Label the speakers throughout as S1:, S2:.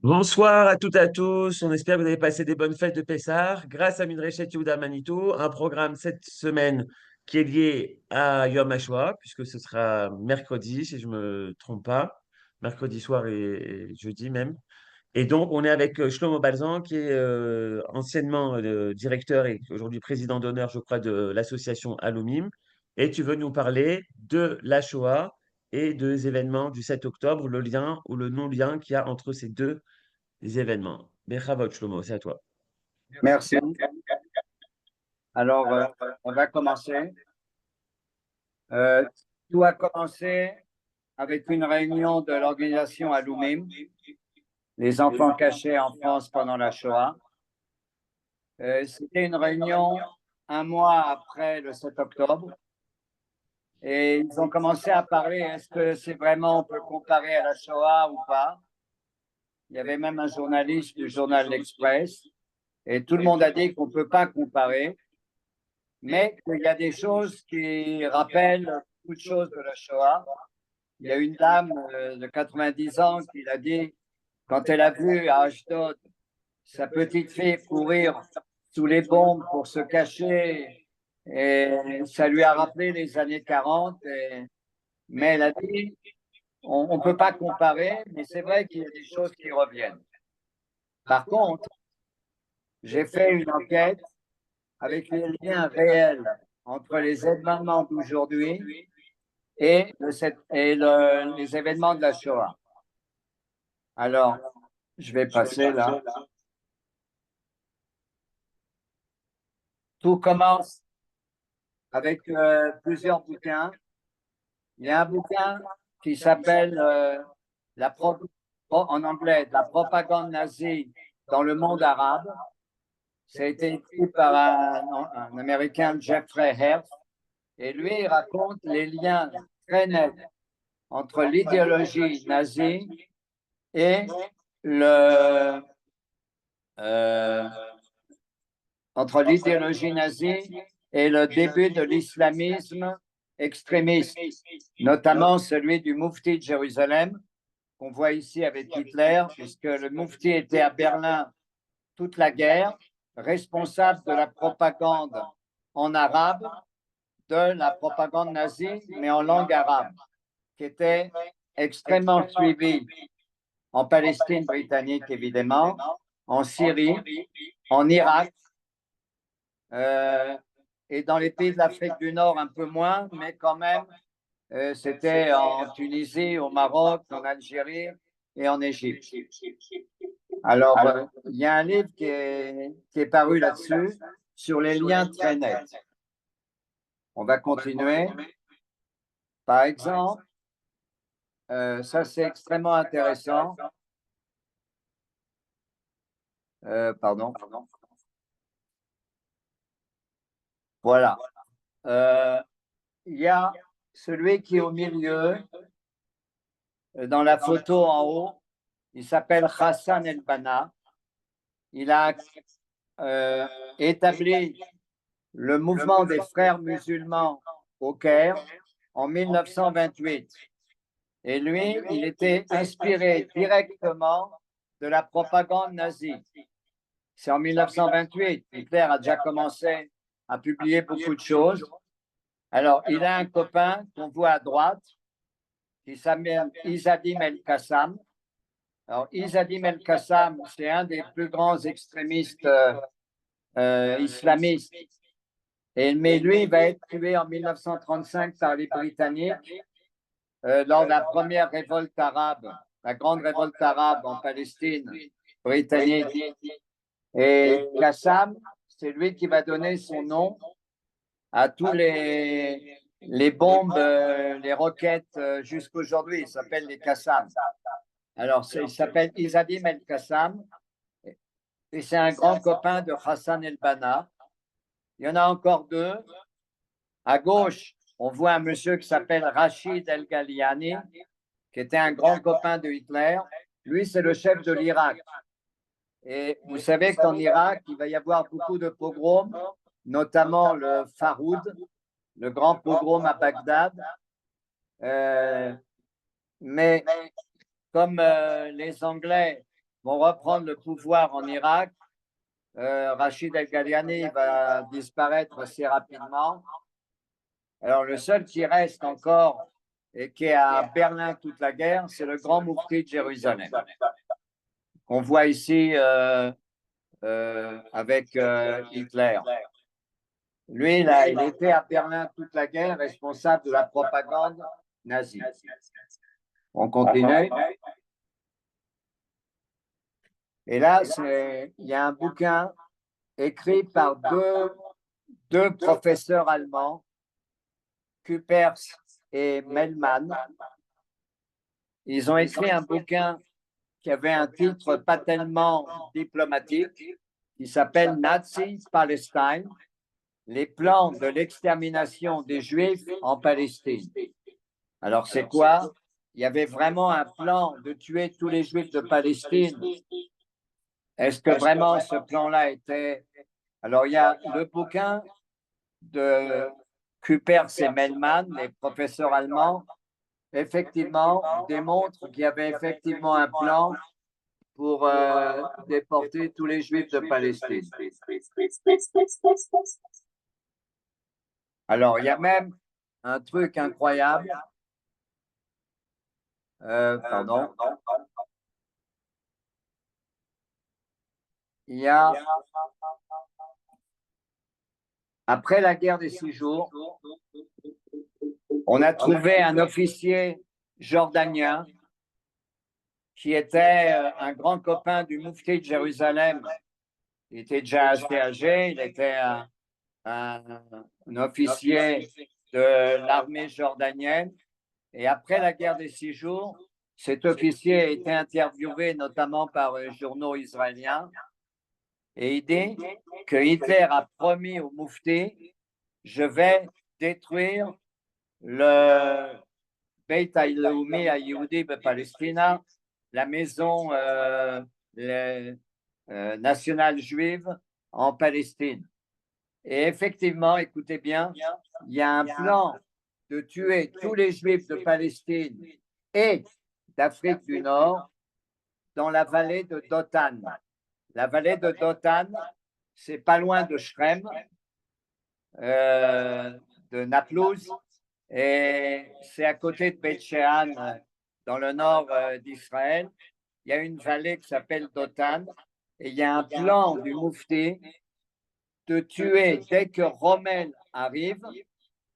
S1: Bonsoir à toutes et à tous. On espère que vous avez passé des bonnes fêtes de Pessah. Grâce à Midreshet Yehuda Manito, un programme cette semaine qui est lié à Yom HaShoah, puisque ce sera mercredi, si je ne me trompe pas, mercredi soir et jeudi même. Et donc, on est avec Shlomo Balzan, qui est anciennement directeur et aujourd'hui président d'honneur, je crois, de l'association Alumim. Et tu veux nous parler de la Shoah et des événements du 7 octobre, le lien ou le non-lien qu'il y a entre ces deux événements. Bechavot, Shlomo, c'est à toi.
S2: Merci. Alors, on va commencer. Euh, Tout a commencé avec une réunion de l'organisation Aloumim, les enfants cachés en France pendant la Shoah. C'était une réunion un mois après le 7 octobre. Et ils ont commencé à parler, est-ce que c'est vraiment, on peut comparer à la Shoah ou pas? Il y avait même un journaliste du journal L'Express. Et tout le monde a dit qu'on ne peut pas comparer. Mais qu'il y a des choses qui rappellent beaucoup de choses de la Shoah. Il y a une dame de 90 ans qui l'a dit quand elle a vu à Ashdod sa petite fille courir sous les bombes pour se cacher, et ça lui a rappelé les années 40. Mais elle a dit on ne peut pas comparer, mais c'est vrai qu'il y a des choses qui reviennent. Par contre, j'ai fait une enquête avec les liens réels entre les événements d'aujourd'hui et les événements de la Shoah. Alors, je vais passer là. Tout commence avec plusieurs bouquins. Il y a un bouquin qui s'appelle en anglais, la propagande nazie dans le monde arabe. Ça a été écrit par un Américain, Jeffrey Herf, et lui, il raconte les liens très nets entre l'idéologie nazie et le euh, entre l'idéologie nazie et le début de l'islamisme extrémiste, notamment celui du Moufti de Jérusalem, qu'on voit ici avec Hitler, puisque le Moufti était à Berlin toute la guerre, responsable de la propagande en arabe, de la propagande nazie, mais en langue arabe, qui était extrêmement suivie en Palestine britannique, évidemment, en Syrie, en Irak, et dans les pays de l'Afrique du Nord, un peu moins, mais quand même, c'était en Tunisie, au Maroc, en Algérie et en Égypte. Alors, il y a un livre qui est paru là-dessus, sur les liens très nets. On va continuer. Par exemple, ça c'est extrêmement intéressant. Pardon. Voilà. Il y a celui qui est au milieu, dans la photo en haut, il s'appelle Hassan El-Banna. Il a établi le mouvement des frères musulmans au Caire en 1928. Et lui, il était inspiré directement de la propagande nazie. C'est en 1928. Hitler a déjà commencé à publier beaucoup de choses. Alors, il a un copain qu'on voit à droite, qui s'appelle Izzadim El-Qassam. Alors, Izzadim El-Qassam, c'est un des plus grands extrémistes islamistes. Mais lui, il va être tué en 1935 par les Britanniques lors de la première révolte arabe, la grande révolte arabe en Palestine britannique. Et Qassam, c'est lui qui va donner son nom à tous les bombes, les roquettes jusqu'à aujourd'hui. Il s'appelle les Qassam. Alors, il s'appelle Izzadim El-Qassam et c'est un grand copain de Hassan El-Banna. Il y en a encore deux. À gauche, on voit un monsieur qui s'appelle Rachid El-Ghaliani, qui était un grand copain de Hitler. Lui, c'est le chef de l'Irak. Et vous savez qu'en Irak, il va y avoir beaucoup de pogroms, notamment le Faroud, le grand pogrom à Bagdad. Mais comme les Anglais vont reprendre le pouvoir en Irak. Rachid El-Ghaliani va disparaître assez rapidement. Alors, le seul qui reste encore et qui est à Berlin toute la guerre, c'est le grand moufti de Jérusalem, qu'on voit ici avec Hitler. Lui, il était à Berlin toute la guerre, responsable de la propagande nazie. On continue. Et là, il y a un bouquin écrit par deux professeurs allemands, Küppers et Mellmann. Ils ont écrit un bouquin qui avait un titre pas tellement diplomatique, qui s'appelle Nazi Palestine, les plans de l'extermination des Juifs en Palestine. Alors, c'est quoi? Il y avait vraiment un plan de tuer tous les Juifs de Palestine. Est-ce que vraiment ce plan-là était... Alors, il y a le bouquin de Küppers et Mellmann, les professeurs allemands, effectivement, démontre qu'il y avait effectivement un plan pour déporter tous les Juifs de Palestine. Alors, il y a même un truc incroyable. Pardon. Il y a, après la guerre des 6 jours, on a trouvé un officier jordanien qui était un grand copain du moufti de Jérusalem. Il était déjà assez âgé, il était un officier de l'armée jordanienne. Et après la guerre des 6 jours, cet officier a été interviewé notamment par les journaux israéliens. Et il dit que Hitler a promis au moufti, je vais détruire le Beit HaLeumi HaYehudi Palestina, la maison nationale juive en Palestine. Et effectivement, écoutez bien, il y a un plan de tuer tous les Juifs de Palestine et d'Afrique du Nord dans la vallée de Dothan. La vallée de Dothan, c'est pas loin de Shrem, de Naplouse, et c'est à côté de Beth Shean, dans le nord d'Israël. Il y a une vallée qui s'appelle Dothan, et il y a un plan du moufti de tuer dès que Rommel arrive,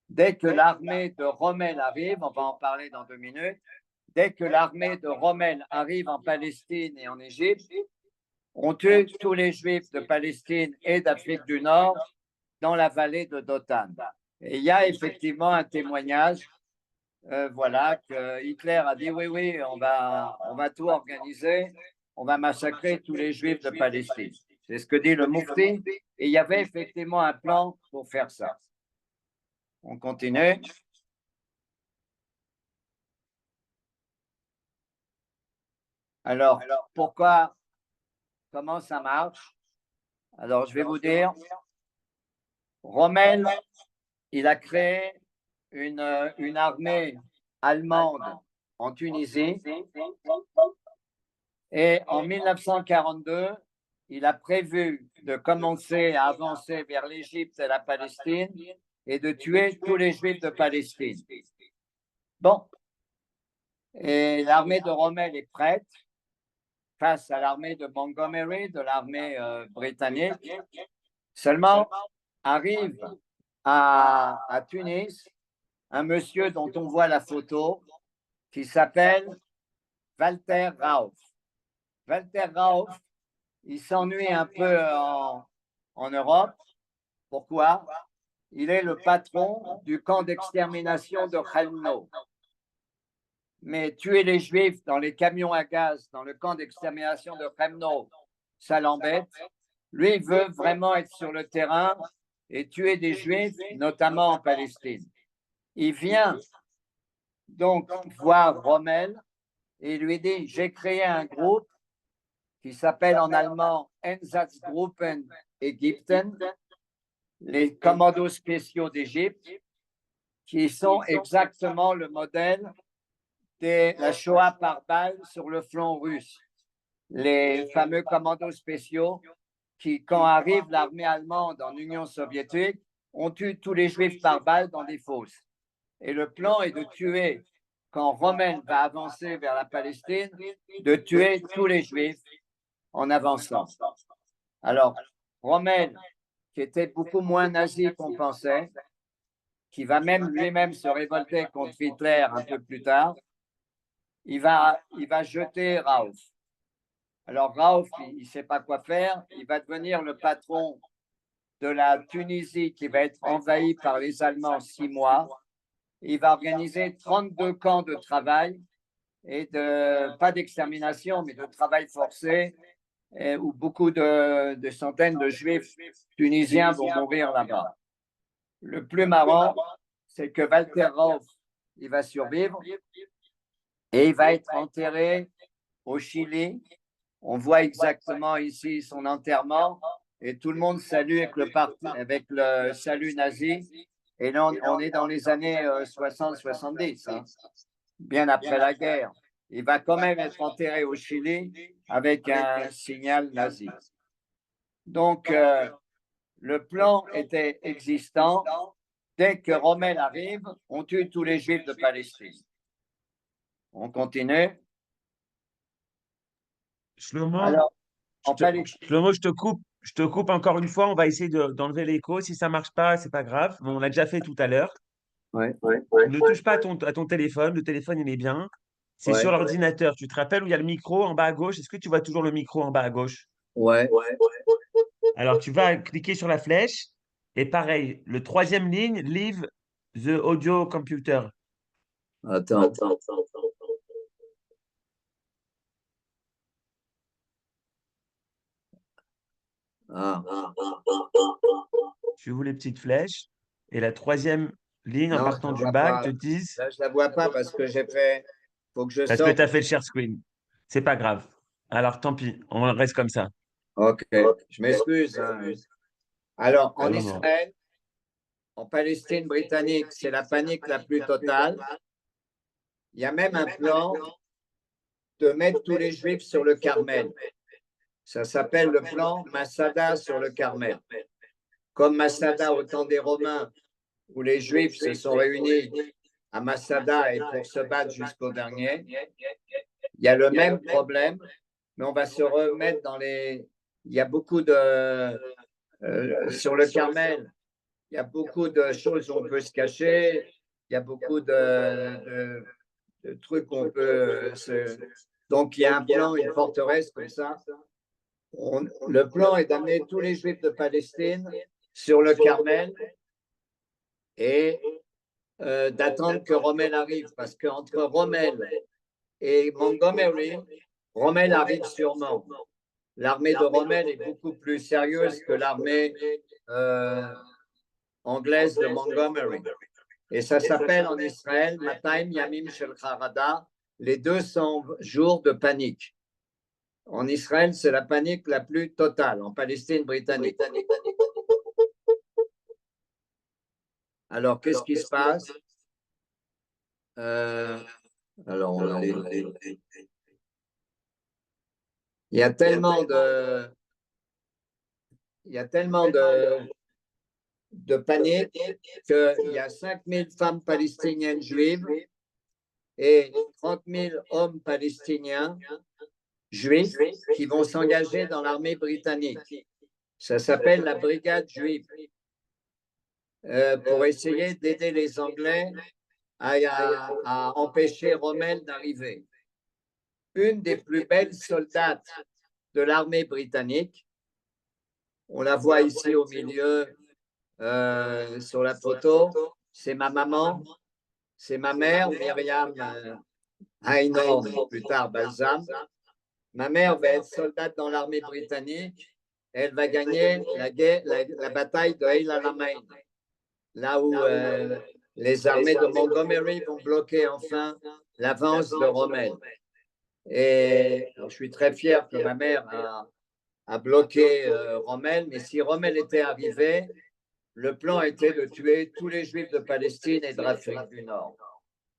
S2: dès que l'armée de Rommel arrive, on va en parler dans 2 minutes, dès que l'armée de Rommel arrive en Palestine et en Égypte, on tue tous les Juifs de Palestine et d'Afrique du Nord dans la vallée de Dothan. Et il y a effectivement un témoignage, voilà, que Hitler a dit oui, oui, on va tout organiser, on va massacrer tous les Juifs de Palestine. C'est ce que dit le moufti. Et il y avait effectivement un plan pour faire ça. On continue. Alors, pourquoi, comment ça marche? Alors, je vais vous dire, Rommel, il a créé une armée allemande en Tunisie et en 1942, il a prévu de commencer à avancer vers l'Égypte et la Palestine et de tuer tous les Juifs de Palestine. Bon, et l'armée de Rommel est prête face à l'armée de Montgomery, de l'armée britannique. Seulement, arrive à Tunis un monsieur dont on voit la photo qui s'appelle Walter Rauf. Walter Rauf, il s'ennuie un peu en Europe. Pourquoi? Il est le patron du camp d'extermination de Chelmno. Mais tuer les Juifs dans les camions à gaz, dans le camp d'extermination de Chelmno, ça l'embête. Lui, il veut vraiment être sur le terrain et tuer des Juifs, notamment en Palestine. Il vient donc voir Rommel et lui dit, j'ai créé un groupe qui s'appelle en allemand Einsatzgruppen Ägypten, les commandos spéciaux d'Égypte, qui sont exactement le modèle de la Shoah par balle sur le front russe. les fameux commandos spéciaux qui, quand arrive l'armée allemande en Union soviétique, ont tué tous les juifs par balle dans des fosses. Et le plan est de tuer, quand Rommel va avancer vers la Palestine, de tuer tous les juifs en avançant. Alors, Rommel, qui était beaucoup moins nazi qu'on pensait, qui va même lui-même se révolter contre Hitler un peu plus tard, il va jeter Rauf. Alors Rauf, il ne sait pas quoi faire, il va devenir le patron de la Tunisie qui va être envahie par les Allemands 6 mois. Il va organiser 32 camps de travail et pas d'extermination, mais de travail forcé, où beaucoup de centaines de juifs tunisiens vont mourir là-bas. Le plus marrant, c'est que Walter Rauf, il va survivre et il va être enterré au Chili. On voit exactement ici son enterrement et tout le monde salue avec le salut nazi. Et là, on est dans les années 60-70, hein, bien après la guerre. Il va quand même être enterré au Chili avec un signal nazi. Donc, le plan était existant. Dès que Rommel arrive, on tue tous les Juifs de Palestine. On continue.
S1: Shlomo,
S2: Alors, en Palestine.
S1: Shlomo, je te coupe encore une fois. On va essayer d'enlever l'écho. Si ça marche pas, c'est pas grave. On l'a déjà fait tout à l'heure.
S2: Ouais,
S1: Ne touche pas à ton téléphone. Le téléphone, il est bien. C'est
S2: ouais,
S1: sur l'ordinateur. Tu te rappelles où il y a le micro en bas à gauche? Est-ce que tu vois toujours le micro en bas à gauche?
S2: ouais.
S1: Alors, tu vas cliquer sur la flèche. Et pareil, le troisième ligne, Leave the audio computer.
S2: Attends. Ah.
S1: Tu ouvres les petites flèches. Et la troisième ligne, en
S2: Non, je
S1: partant
S2: ne
S1: du
S2: vois
S1: bas,
S2: pas.
S1: te disent
S2: Là, je ne la vois pas parce que j'ai fait. Il faut que je
S1: parce que
S2: sorte.
S1: tu as fait le share screen. C'est pas grave. Alors, tant pis. On reste comme ça.
S2: OK. Je m'excuse, hein. Alors, en
S1: Non, non.
S2: Israël, en Palestine britannique, c'est la panique la plus totale. Il y a même un plan de mettre tous les Juifs sur le Carmel. Ça s'appelle le plan Masada sur le Carmel. Comme Masada au temps des Romains, où les Juifs se sont réunis à Masada et pour se battre jusqu'au dernier, il y a le même problème, mais on va se remettre dans les. Il y a beaucoup de. Sur le Carmel, il y a beaucoup de choses où on peut se cacher, il y a beaucoup de trucs où on peut se. Donc, il y a un plan, une forteresse comme ça. Le plan est d'amener tous les Juifs de Palestine sur le Carmel et d'attendre que Rommel arrive, parce qu'entre Rommel et Montgomery, Rommel arrive sûrement. L'armée de Rommel est beaucoup plus sérieuse que l'armée anglaise de Montgomery. Et ça s'appelle en Israël Mataim Yamim Shel Harada, les 200 jours de panique. En Israël, c'est la panique la plus totale, en Palestine britannique. Alors, qu'est-ce qui se passe? Alors, on a il y a tellement de panique qu'il y a 5000 femmes palestiniennes juives et 30 000 hommes palestiniens juifs qui vont s'engager dans l'armée britannique. Ça s'appelle la brigade juive pour essayer d'aider les Anglais à empêcher Rommel d'arriver. Une des plus belles soldates de l'armée britannique, on la voit ici au milieu sur la photo, c'est ma maman, c'est ma mère, Myriam Einhorn, plus tard Balsam. Ma mère va être soldate dans l'armée britannique. Elle va gagner la bataille de El Alamein, là où les armées de Montgomery vont bloquer enfin l'avance de Rommel. Et je suis très fier que ma mère a bloqué Rommel, mais si Rommel était arrivé, le plan était de tuer tous les Juifs de Palestine et de l'Afrique du Nord.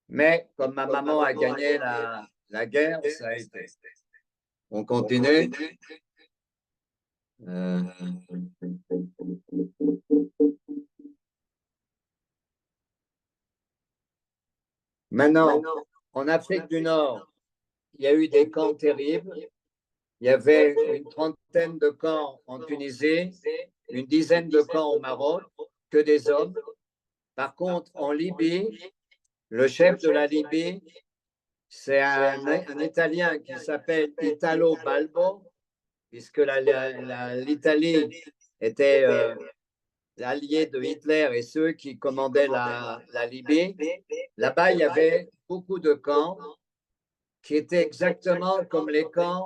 S2: Mais comme ma maman a gagné la guerre, ça a été. On continue. Maintenant, en Afrique du Nord, il y a eu des camps terribles. Il y avait une trentaine de camps en Tunisie, une dizaine de camps au Maroc, que des hommes. Par contre, en Libye, le chef de la Libye, c'est un Italien qui s'appelle Italo Balbo, puisque l'Italie était l'allié de Hitler et ceux qui commandaient la Libye. Là-bas, il y avait beaucoup de camps qui étaient exactement comme les camps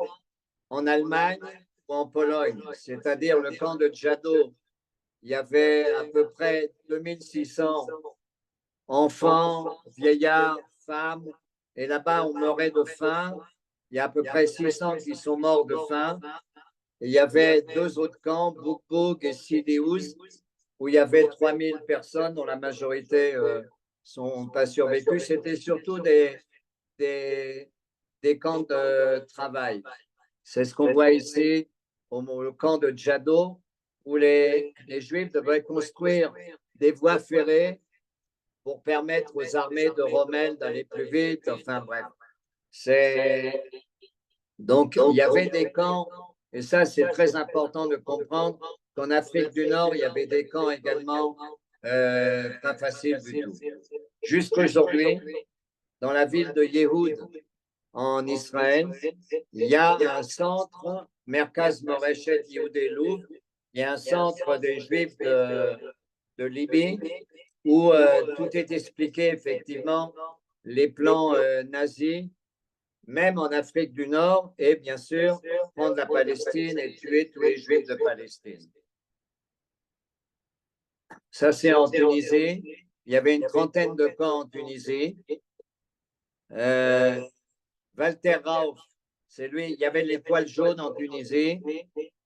S2: en Allemagne ou en Pologne, c'est-à-dire le camp de Djado. Il y avait à peu près 2600 enfants, vieillards, femmes, et là-bas, on mourait de faim. Il y a à peu près 600 qui sont morts de faim. Et il y avait deux autres camps, Boukbouk et Sidi Ouz, où il y avait 3000 personnes, dont la majorité sont pas survécues. C'était surtout des camps de travail. C'est ce qu'on voit ici au camp de Djado, où les Juifs devaient construire des voies ferrées pour permettre aux armées de Rommel d'aller plus vite. Enfin bref. Donc, il y avait des camps, et ça, c'est très important de comprendre qu'en Afrique du Nord, il y avait des camps également pas faciles du tout. Jusqu'aujourd'hui, dans la ville de Yehoud, en Israël, il y a un centre, Merkaz Moreshet Yehoudé Louvre, il y a un centre des Juifs de Libye où tout est expliqué, effectivement, les plans nazis, même en Afrique du Nord, et bien sûr, prendre la Palestine et tuer tous les Juifs de Palestine. Ça, c'est en Tunisie. Il y avait une trentaine de camps en Tunisie. Walter Rauff, c'est lui, il y avait les poils jaunes en Tunisie.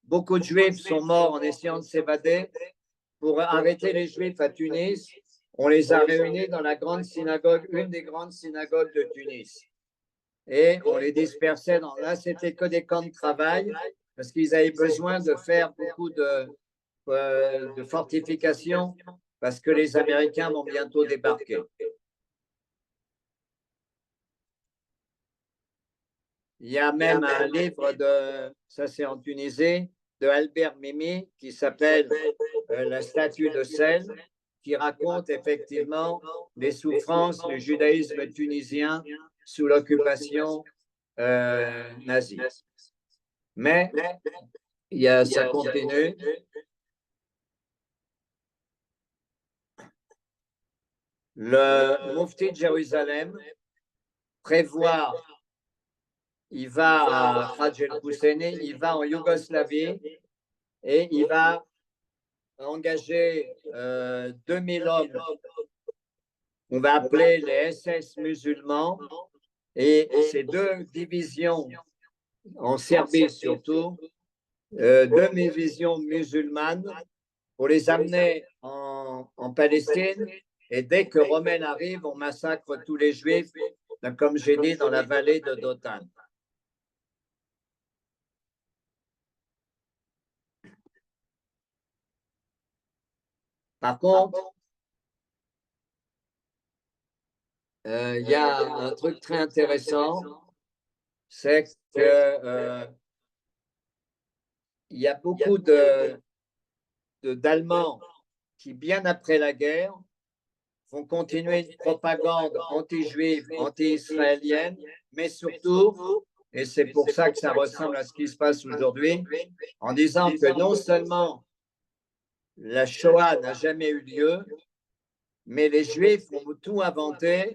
S2: Beaucoup de Juifs sont morts en essayant de s'évader. Pour arrêter les Juifs à Tunis, on les a réunis dans la grande synagogue, une des grandes synagogues de Tunis. Et on les dispersait. Là, c'était que des camps de travail parce qu'ils avaient besoin de faire beaucoup de fortifications parce que les Américains vont bientôt débarquer. Il y a même un livre ça c'est en Tunisie, de Albert Mimi qui s'appelle La statue de sel, qui raconte effectivement les souffrances du judaïsme tunisien sous l'occupation nazie. Mais ça continue. Le Mufti de Jérusalem prévoit, il va à Hajj el-Husseini, il va en Yougoslavie et il va engager 2000 hommes, on va appeler les SS musulmans, et ces deux divisions, en Serbie surtout, deux divisions musulmanes, pour les amener en Palestine, et dès que Rommel arrive, on massacre tous les Juifs, comme j'ai dit, dans la vallée de Dothan. Par contre, il y a un truc très intéressant, c'est que il y a beaucoup d'Allemands qui, bien après la guerre, vont continuer une propagande anti-juive, anti-israélienne, mais surtout, et c'est pour ça que ça ressemble à ce qui se passe aujourd'hui, en disant que non seulement la Shoah n'a jamais eu lieu, mais les Juifs ont tout inventé.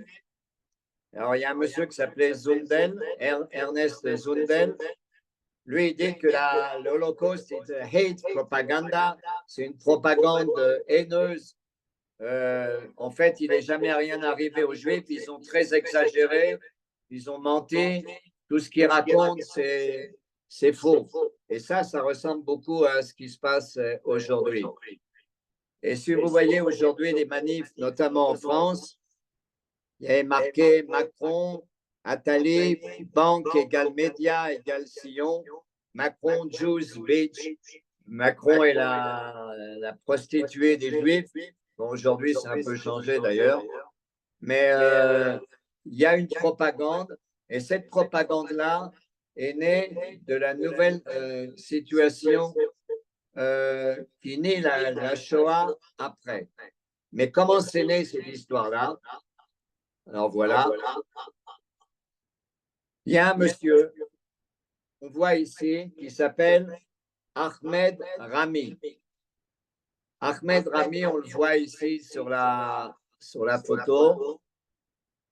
S2: Alors, il y a un monsieur qui s'appelait Zundel, Ernest Zundel. Lui, il dit que l'Holocauste, c'est hate propaganda, c'est une propagande haineuse. En fait, il n'est jamais rien arrivé aux Juifs. Ils ont très exagéré, ils ont menti. Tout ce qu'ils racontent, c'est faux. Et ça ressemble beaucoup à ce qui se passe aujourd'hui. Et si vous voyez aujourd'hui les manifs, notamment en France, il y avait marqué Macron Attali, banque égale média égale sillon. Macron, Jews, bitch. Macron est la prostituée des Juifs. Bon, aujourd'hui, c'est un peu changé d'ailleurs. Mais il y a une propagande, et cette propagande-là est née de la nouvelle situation qui naît la Shoah après. Mais comment c'est né cette histoire-là? Alors voilà. Il y a un monsieur, on voit ici, qui s'appelle Ahmed Rami. Ahmed Rami, on le voit ici sur la photo.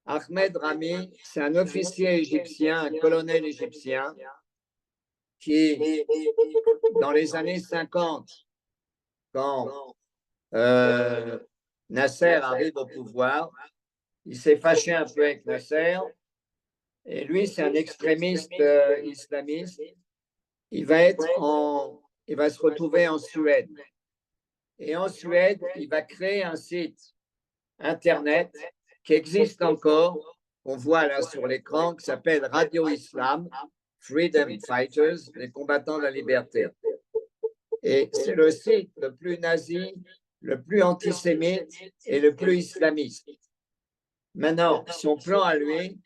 S2: Ahmed Rami, c'est un officier égyptien, un colonel égyptien, qui, dans les années 50, quand Nasser arrive au pouvoir, il s'est fâché un peu avec Nasser, et lui, c'est un extrémiste islamiste. Il va se retrouver en Suède. Et en Suède, il va créer un site Internet qui existe encore, on voit là sur l'écran, qui s'appelle Radio Islam, Freedom Fighters, les combattants de la liberté. Et c'est le site le plus nazi, le plus antisémite et le plus islamiste. Maintenant, son plan à lui,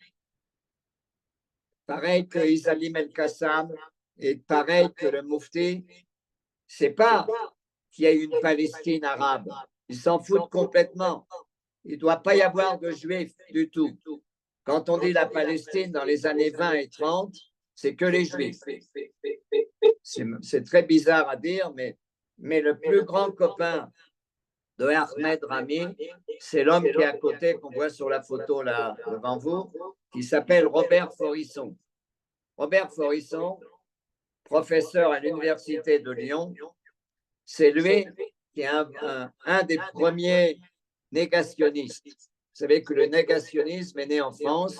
S2: pareil que Isalim El-Qassam et pareil que le Mufti, c'est pas qu'il y a une Palestine arabe. Ils s'en foutent complètement. Il ne doit pas y avoir de juifs du tout. Quand on dit la Palestine dans les années 20 et 30, c'est que les juifs. C'est très bizarre à dire, mais le plus grand copain de Ahmed Rami, c'est l'homme qui est à côté, qu'on voit sur la photo là devant vous, qui s'appelle Robert Forisson. Robert Forisson, professeur à l'Université de Lyon, c'est lui qui est un des premiers négationnistes. Vous savez que le négationnisme est né en France,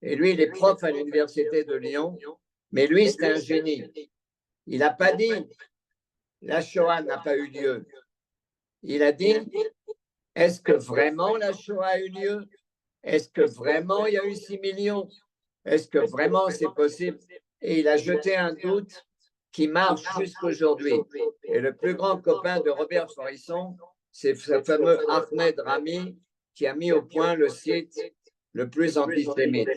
S2: et lui, il est prof à l'Université de Lyon, mais lui, c'est un génie. Il n'a pas dit la Shoah n'a pas eu lieu. Il a dit, est-ce que vraiment la Shoah a eu lieu? Est-ce que vraiment il y a eu 6 millions? Est-ce que vraiment c'est possible? Et il a jeté un doute qui marche jusqu'aujourd'hui. Et le plus grand copain de Robert Forisson, c'est ce fameux Ahmed Rami qui a mis au point le site le plus antisémite.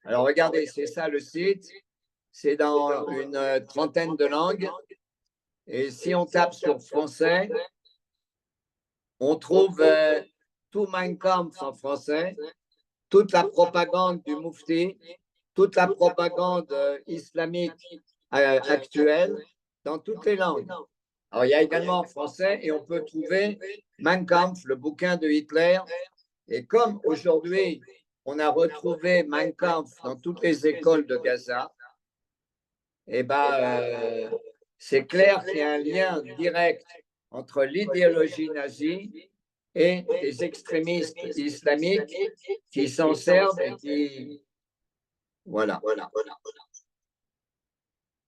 S2: Alors regardez, c'est ça le site. C'est dans une trentaine de langues. Et si on tape sur français, on trouve tout Mein Kampf en français, toute la propagande du Mufti, toute la propagande islamique actuelle dans toutes les langues. Alors, il y a également en français et on peut trouver Mein Kampf, le bouquin de Hitler. Et comme aujourd'hui, on a retrouvé Mein Kampf dans toutes les écoles de Gaza, eh ben, c'est clair qu'il y a un lien direct entre l'idéologie nazie et les extrémistes islamiques qui s'en servent et qui... Voilà.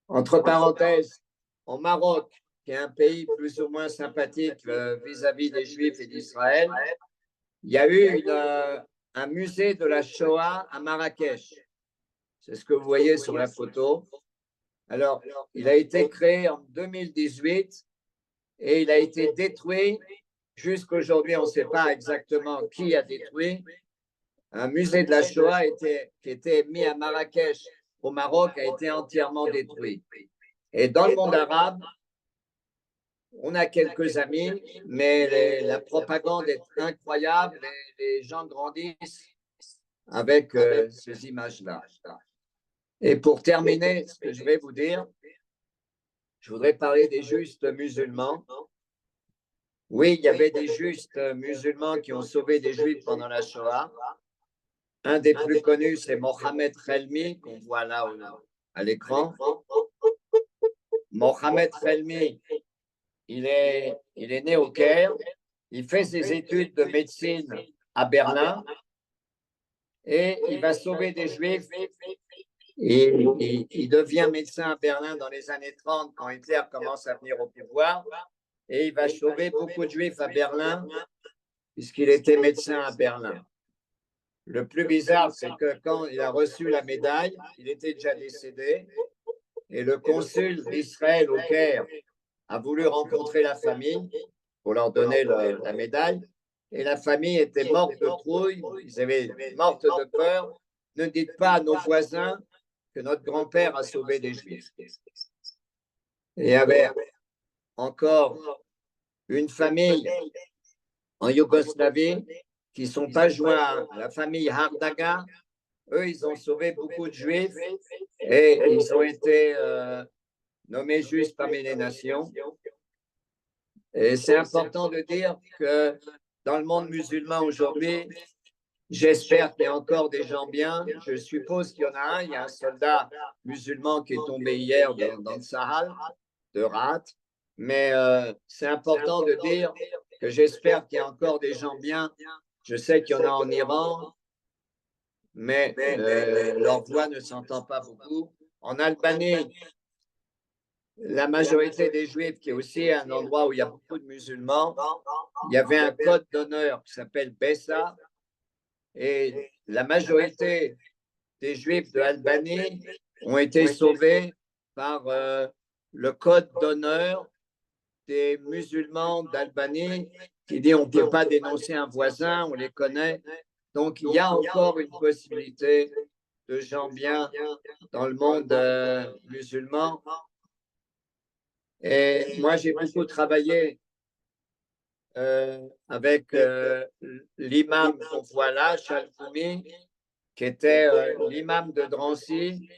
S2: Entre parenthèses, au Maroc, qui est un pays plus ou moins sympathique vis-à-vis des Juifs et d'Israël, il y a eu un musée de la Shoah à Marrakech. C'est ce que vous voyez sur la photo. Alors, il a été créé en 2018 et il a été détruit. Jusqu'aujourd'hui, on ne sait pas exactement qui a détruit. Un musée de la Shoah qui était mis à Marrakech, au Maroc, a été entièrement détruit. Et dans le monde arabe, on a quelques amis, mais la propagande est incroyable. Les gens grandissent avec ces images-là. Et pour terminer, ce que je vais vous dire, je voudrais parler des justes musulmans. Oui, il y avait des justes musulmans qui ont sauvé des juifs pendant la Shoah. Un des plus connus, c'est Mohamed Khelmi, qu'on voit là à l'écran. Mohamed Khelmi, il est né au Caire. Il fait ses études de médecine à Berlin et il va sauver des juifs. Il devient médecin à Berlin dans les années 30 quand Hitler commence à venir au pouvoir. Et il va sauver beaucoup de juifs à Berlin puisqu'il était médecin à Berlin. Le plus bizarre, c'est que quand il a reçu la médaille, il était déjà décédé et le consul d'Israël au Caire a voulu rencontrer la famille pour leur donner la médaille. Et la famille était morte de trouille, ils avaient morte de peur. Ne dites pas à nos voisins que notre grand-père a sauvé des Juifs. Et il y avait encore une famille en Yougoslavie qui ne sont pas joints à la famille Hardaga. Eux, ils ont sauvé beaucoup de Juifs et ils ont été nommés justes parmi les nations. Et c'est important de dire que dans le monde musulman aujourd'hui, j'espère qu'il y a encore des gens bien. Je suppose qu'il y en a un. Il y a un soldat musulman qui est tombé hier dans le Sahel de Rat. Mais c'est important de dire que j'espère qu'il y a encore des gens bien. Je sais qu'il y en a en Iran, mais leur voix ne s'entend pas beaucoup. En Albanie, la majorité des Juifs, qui est aussi un endroit où il y a beaucoup de musulmans, il y avait un code d'honneur qui s'appelle Bessa, et la majorité des Juifs de Albanie ont été sauvés par le code d'honneur des musulmans d'Albanie qui dit on ne peut pas dénoncer un voisin, on les connaît. Donc il y a encore une possibilité de gens bien dans le monde musulman. Et moi, j'ai beaucoup travaillé avec l'imam qu'on voit là, Chalfoumi, qui était l'imam de Drancy,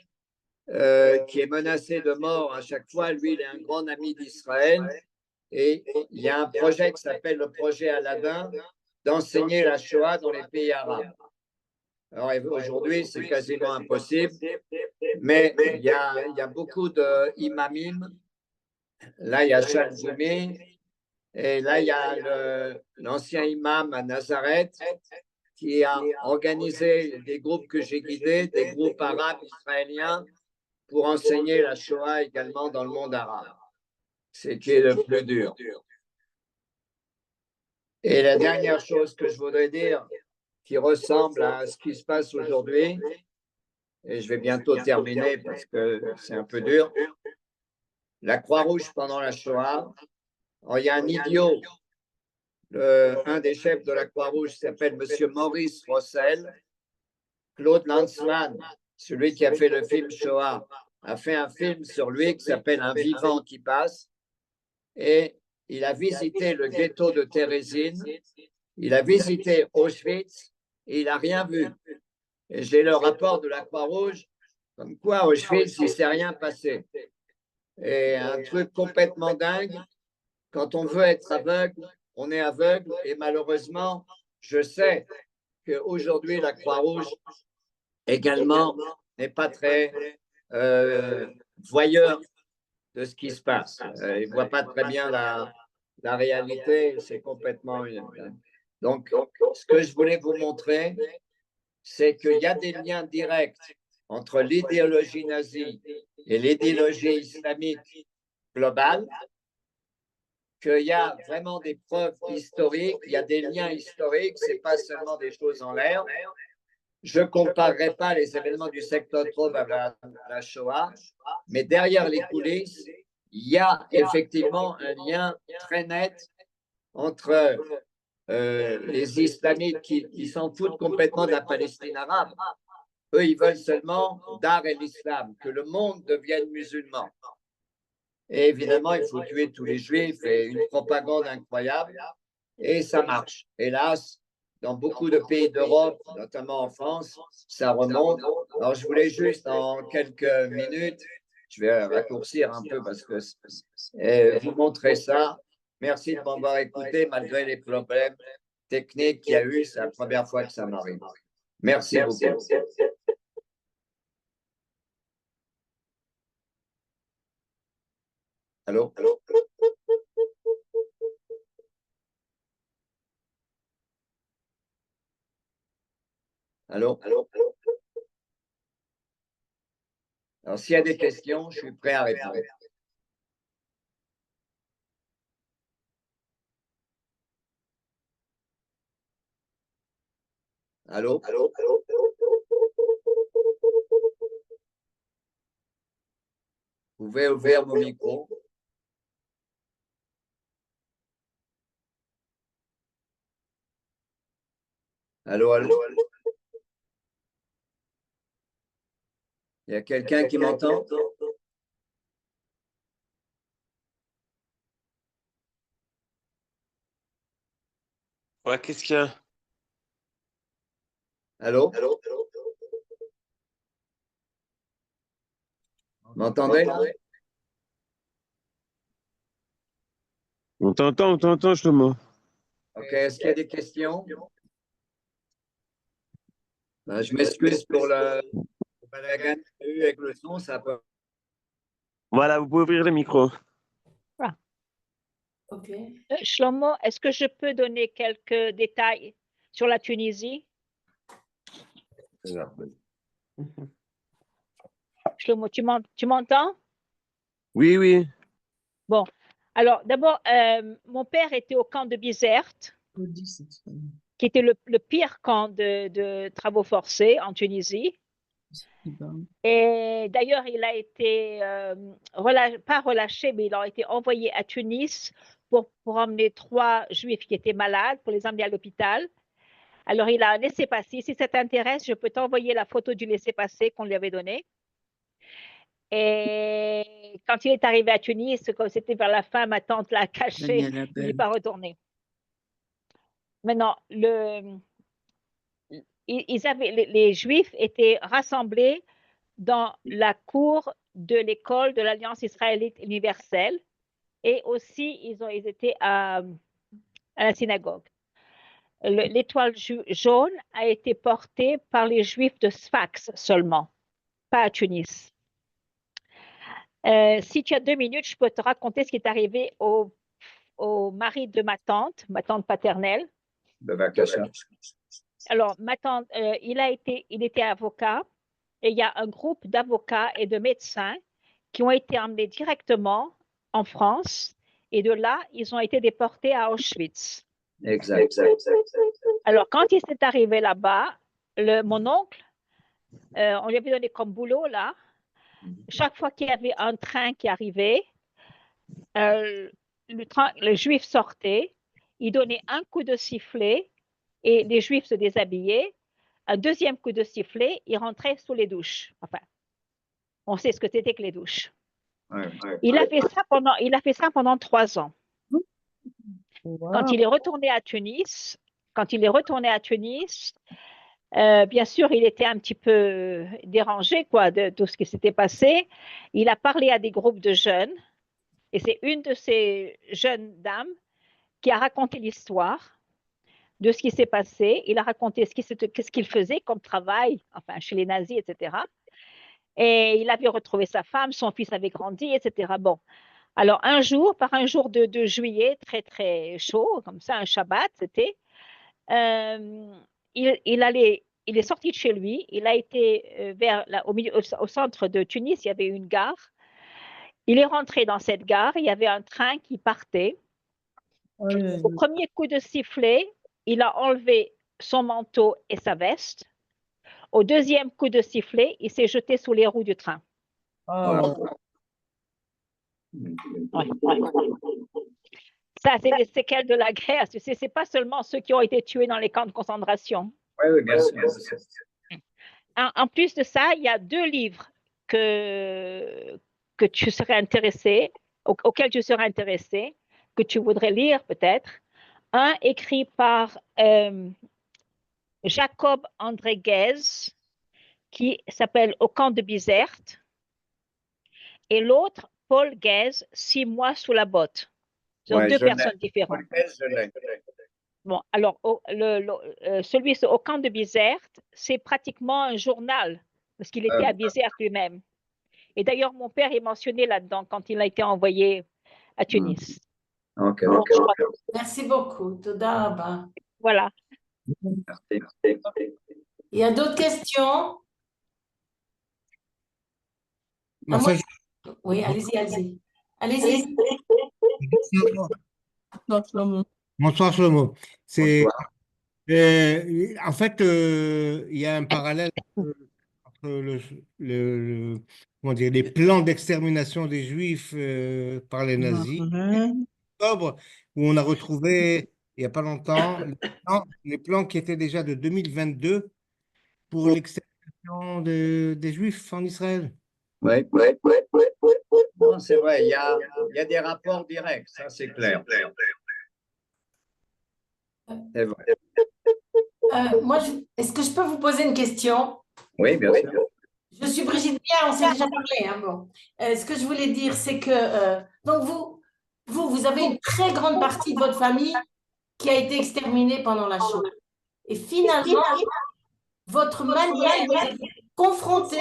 S2: qui est menacé de mort à chaque fois. Lui, il est un grand ami d'Israël. Et il y a un projet qui s'appelle le projet Aladdin d'enseigner la Shoah dans les pays arabes. Alors aujourd'hui, c'est quasiment impossible, mais il y a beaucoup d'imamim. Là, il y a Chalzoumi, et là, il y a l'ancien imam à Nazareth qui a organisé des groupes que j'ai guidés, des groupes arabes israéliens, pour enseigner la Shoah également dans le monde arabe. C'est qui est le plus dur. Et la dernière chose que je voudrais dire, qui ressemble à ce qui se passe aujourd'hui, et je vais bientôt terminer parce que c'est un peu dur, la Croix-Rouge pendant la Shoah, il y a un idiot, un des chefs de la Croix-Rouge s'appelle M. Maurice Rossel. Claude Lanzmann, celui qui a fait le film Shoah, a fait un film sur lui qui s'appelle Un vivant qui passe. Et il a visité le ghetto de Térésine, il a visité Auschwitz et il n'a rien vu. Et j'ai le rapport de la Croix-Rouge, comme quoi Auschwitz, il ne s'est rien passé. Et un truc complètement dingue, quand on veut être aveugle, on est aveugle. Et malheureusement, je sais qu'aujourd'hui, la Croix-Rouge également n'est pas très voyeur de ce qui se passe. Il ne voit pas très bien la réalité, c'est complètement... Donc, ce que je voulais vous montrer, c'est qu'il y a des liens directs entre l'idéologie nazie et l'idéologie islamique globale, qu'il y a vraiment des preuves historiques, il y a des liens historiques, ce n'est pas seulement des choses en l'air. Je ne comparerai pas les événements du secteur octobre à la Shoah, mais derrière les coulisses, il y a effectivement un lien très net entre les islamites qui s'en foutent complètement de la Palestine arabe. Eux, ils veulent seulement Dar et l'islam, que le monde devienne musulman. Et évidemment, il faut tuer tous les juifs et une propagande incroyable. Et ça marche. Hélas, dans beaucoup de pays d'Europe, notamment en France, ça remonte. Alors, je voulais juste en quelques minutes, je vais raccourcir un peu parce que vous montrer ça. Merci de m'avoir écouté malgré les problèmes techniques qu'il y a eu. C'est la première fois que ça m'arrive. Merci beaucoup. Allô? Allô? Alors, s'il y a des questions, je suis prêt à répondre. Allô? Vous pouvez ouvrir mon micro. Allô, allô? Il y a quelqu'un qui m'entend?
S1: Ouais, qu'est-ce qu'il y a?
S2: Allô? M'entendez là?
S1: On t'entend, Shlomo.
S2: Ok, est-ce qu'il y a des questions? Ben, je m'excuse pour le balagan qu'il y a eu avec le son, ça peut...
S1: Voilà, vous pouvez ouvrir le micro.
S3: Ok.
S4: Shlomo, est-ce que je peux donner quelques détails sur la Tunisie? Shlomo, tu m'entends?
S1: Oui, oui.
S4: Bon, alors d'abord, mon père était au camp de Bizerte, qui était le pire camp de travaux forcés en Tunisie. Et d'ailleurs, il a été, pas relâché, mais il a été envoyé à Tunis pour emmener 3 juifs qui étaient malades, pour les emmener à l'hôpital. Alors, il a un laissez-passer. Si ça t'intéresse, je peux t'envoyer la photo du laissez-passer qu'on lui avait donné. Et quand il est arrivé à Tunis, comme c'était vers la fin, ma tante l'a caché, il n'est pas retourné. Maintenant, les Juifs étaient rassemblés dans la cour de l'école de l'Alliance israélite universelle et aussi ils étaient à la synagogue. L'étoile jaune a été portée par les Juifs de Sfax seulement, pas à Tunis. Si tu as 2 minutes, je peux te raconter ce qui est arrivé au mari de ma tante paternelle. Alors, ma tante, il était avocat et il y a un groupe d'avocats et de médecins qui ont été emmenés directement en France et de là, ils ont été déportés à Auschwitz.
S2: Exact.
S4: Alors, quand il s'est arrivé là-bas, mon oncle, on lui avait donné comme boulot là, chaque fois qu'il y avait un train qui arrivait, le juif sortait, il donnait un coup de sifflet et les juifs se déshabillaient. Un deuxième coup de sifflet, il rentrait sous les douches. Enfin, on sait ce que c'était que les douches. Il a fait ça pendant 3 ans.
S3: Wow.
S4: Quand il est retourné à Tunis, bien sûr, il était un petit peu dérangé de tout ce qui s'était passé. Il a parlé à des groupes de jeunes et c'est une de ces jeunes dames qui a raconté l'histoire de ce qui s'est passé. Il a raconté ce qu'il faisait comme travail, enfin, chez les nazis, etc. Et il avait retrouvé sa femme, son fils avait grandi, etc. Bon, alors par un jour de juillet, très très chaud, comme ça, un Shabbat, c'était, il est sorti de chez lui, il a été au centre de Tunis, il y avait une gare. Il est rentré dans cette gare, il y avait un train qui partait. Au premier coup de sifflet, il a enlevé son manteau et sa veste. Au deuxième coup de sifflet, il s'est jeté sous les roues du train.
S3: Oh.
S4: Ouais. Ça, c'est les séquelles de la guerre. Ce n'est pas seulement ceux qui ont été tués dans les camps de concentration.
S2: Oui, bien sûr.
S4: En plus de ça, il y a 2 livres que tu serais intéressé, auxquels tu serais intéressé, que tu voudrais lire peut-être. Un écrit par Jacob André Guez, qui s'appelle Au camp de Bizerte, et l'autre, Paul Guez, 6 mois sous la botte. Ce sont 2 personnes différentes. Bon, alors, celui au camp de Bizerte, c'est pratiquement un journal, parce qu'il était à Bizerte lui-même. Et d'ailleurs, mon père est mentionné là-dedans quand il a été envoyé à Tunis.
S2: Ok.
S4: Donc, je crois que
S3: Merci beaucoup. Toda Rabba.
S4: voilà.
S3: Il y a d'autres questions? Oui, allez-y, allez-y. Allez-y.
S5: Bonsoir Shlomo. C'est En fait, il y a un parallèle entre comment dire, les plans d'extermination des Juifs par les nazis, octobre, où on a retrouvé, il n'y a pas longtemps, les plans qui étaient déjà de 2022 pour l'extermination des Juifs en Israël.
S2: Oui, non, c'est vrai, il y a des rapports directs, ça c'est clair. C'est vrai.
S3: Est-ce que je peux vous poser une question?
S2: Oui, bien sûr.
S3: Je suis Brigitte Bia, on s'est déjà parlé. Hein, bon. Ce que je voulais dire, c'est que donc vous avez une très grande partie de votre famille qui a été exterminée pendant la Shoah. Et finalement, votre manière d'être confrontée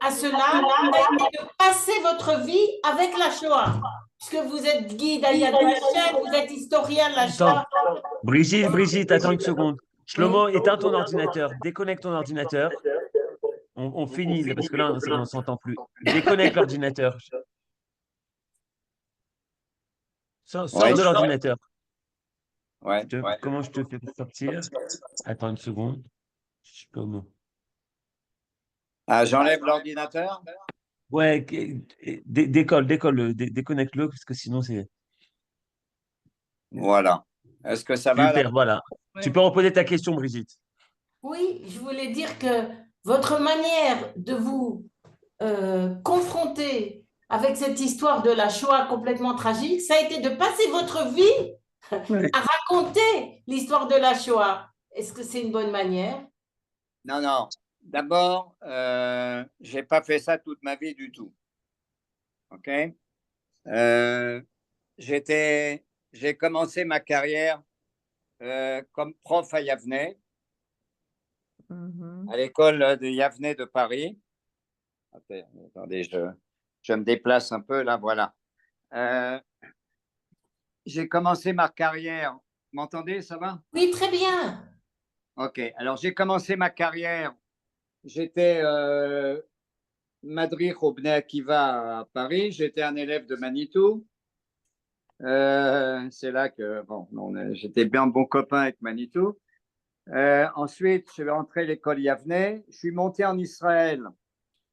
S3: à cela a été de passer votre vie avec la Shoah. Puisque vous êtes guide à Yad Vashem, vous êtes historien de la Shoah.
S1: Brigitte, attends une seconde. Shlomo, éteins ton ordinateur, déconnecte ton ordinateur. On finit, parce que là, on ne s'entend plus. Déconnecte l'ordinateur. Sors
S2: Ouais.
S1: de l'ordinateur.
S2: Ouais.
S1: Comment je te fais pour sortir? Attends une seconde. Shlomo.
S2: Ah, j'enlève l'ordinateur?
S1: Ouais, déconnecte-le, parce que sinon c'est.
S2: Voilà. Est-ce que ça va là?
S1: Super, voilà. Tu peux reposer ta question, Brigitte.
S3: Oui, je voulais dire que votre manière de vous confronter avec cette histoire de la Shoah complètement tragique, ça a été de passer votre vie à raconter l'histoire de la Shoah. Est-ce que c'est une bonne manière?
S2: Non, non. D'abord, je n'ai pas fait ça toute ma vie du tout. OK? J'ai commencé ma carrière comme prof à Yavne, à l'école de Yavne de Paris. Attendez, je me déplace un peu là, voilà. J'ai commencé ma carrière. Vous m'entendez, ça va?
S3: Oui, très bien.
S2: OK. Alors, j'ai commencé ma carrière. J'étais madrich au Bnei Akiva à Paris. J'étais un élève de Manitou. C'est là que bon, j'étais bien bon copain avec Manitou. Ensuite, je suis rentré à l'école Yavne. Je suis monté en Israël.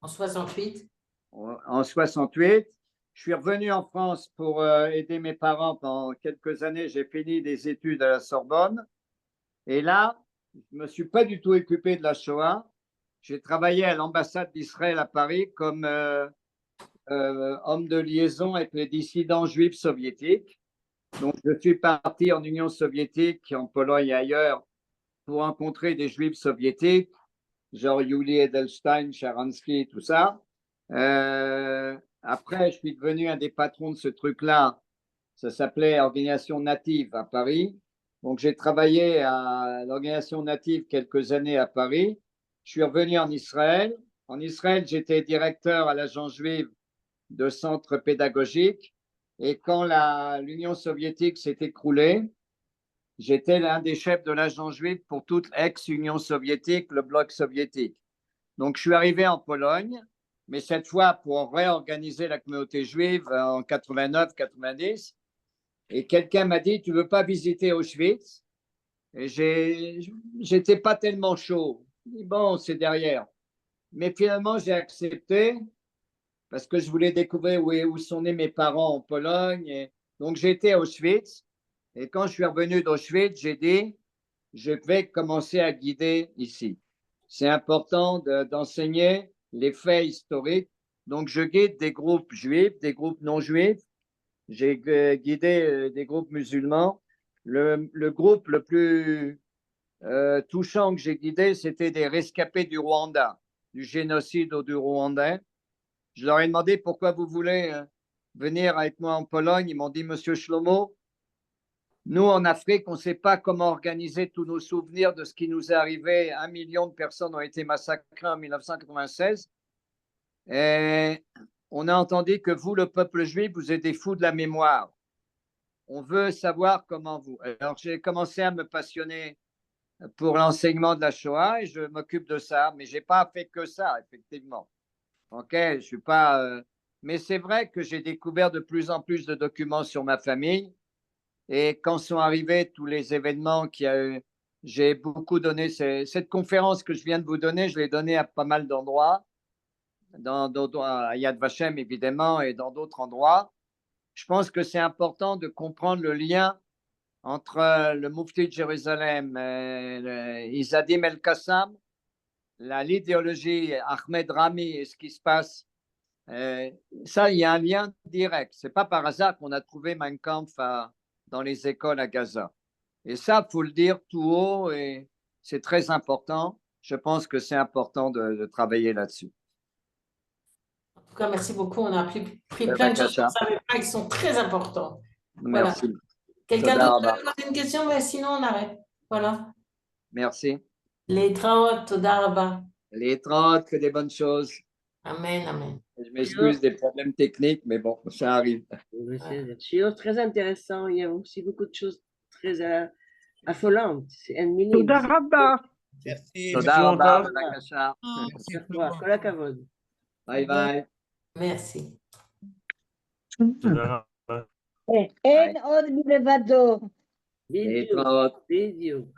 S3: En 68.
S2: En 68. Je suis revenu en France pour aider mes parents pendant quelques années. J'ai fini des études à la Sorbonne. Et là, je ne me suis pas du tout occupé de la Shoah. J'ai travaillé à l'ambassade d'Israël à Paris comme homme de liaison avec les dissidents juifs soviétiques. Donc, je suis parti en Union soviétique, en Pologne et ailleurs, pour rencontrer des juifs soviétiques, genre Yuli Edelstein, Sharansky, tout ça. Après, je suis devenu un des patrons de ce truc-là. Ça s'appelait Organisation Native à Paris. Donc, j'ai travaillé à l'Organisation Native quelques années à Paris. Je suis revenu en Israël. En Israël, j'étais directeur à l'agence juive de centre pédagogique. Et quand l'Union soviétique s'est écroulée, j'étais l'un des chefs de l'agence juive pour toute ex-Union soviétique, le bloc soviétique. Donc, je suis arrivé en Pologne, mais cette fois pour réorganiser la communauté juive en 89-90. Et quelqu'un m'a dit, tu ne veux pas visiter Auschwitz? Et j'étais pas tellement chaud. Bon, c'est derrière. Mais finalement, j'ai accepté parce que je voulais découvrir où sont nés mes parents en Pologne. Et donc, j'étais à Auschwitz. Et quand je suis revenu d'Auschwitz, j'ai dit, je vais commencer à guider ici. C'est important d'enseigner les faits historiques. Donc, je guide des groupes juifs, des groupes non juifs. J'ai guidé des groupes musulmans. Le groupe le plus touchant que j'ai guidé, c'était des rescapés du Rwanda, du génocide du Rwandais. Je leur ai demandé pourquoi vous voulez venir avec moi en Pologne. Ils m'ont dit, Monsieur Shlomo, nous en Afrique, on ne sait pas comment organiser tous nos souvenirs de ce qui nous est arrivé. 1 million de personnes ont été massacrées en 1996. Et on a entendu que vous, le peuple juif, vous êtes des fous de la mémoire. On veut savoir comment vous. Alors, j'ai commencé à me passionner pour l'enseignement de la Shoah et je m'occupe de ça, mais je n'ai pas fait que ça, effectivement. OK, je suis pas. Mais c'est vrai que j'ai découvert de plus en plus de documents sur ma famille. Et quand sont arrivés tous les événements qu'il y a eu J'ai beaucoup donné cette conférence que je viens de vous donner, je l'ai donnée à pas mal d'endroits, à Yad Vashem évidemment et dans d'autres endroits. Je pense que c'est important de comprendre le lien entre le Mufti de Jérusalem, Izzadim El-Qassam, l'idéologie Ahmed Rami et ce qui se passe. Ça, il y a un lien direct. Ce n'est pas par hasard qu'on a trouvé Mein Kampf dans les écoles à Gaza. Et ça, il faut le dire tout haut et c'est très important. Je pense que c'est important de travailler là-dessus.
S3: En tout cas, merci beaucoup. On a pris plein de choses qu'on ne savait pas qui sont très importantes.
S2: Merci.
S3: Voilà. Quelqu'un d'autre veut poser une question? Mais sinon, on arrête. Voilà.
S2: Merci.
S3: Les traotes, toda rabba.
S2: Les traotes, que des bonnes choses.
S3: Amen, amen.
S2: Je m'excuse des problèmes techniques, mais bon, ça arrive.
S6: C'est très intéressant. Il y a aussi beaucoup de choses très affolantes. C'est un minime.
S7: Toda rabba.
S5: Merci.
S2: Toda rabba, b'rakasha.
S5: Merci.
S6: Kol hakavod.
S2: Bye bye.
S3: Merci.
S8: אין עוד מלבדו.
S6: בדיוק, בדיוק.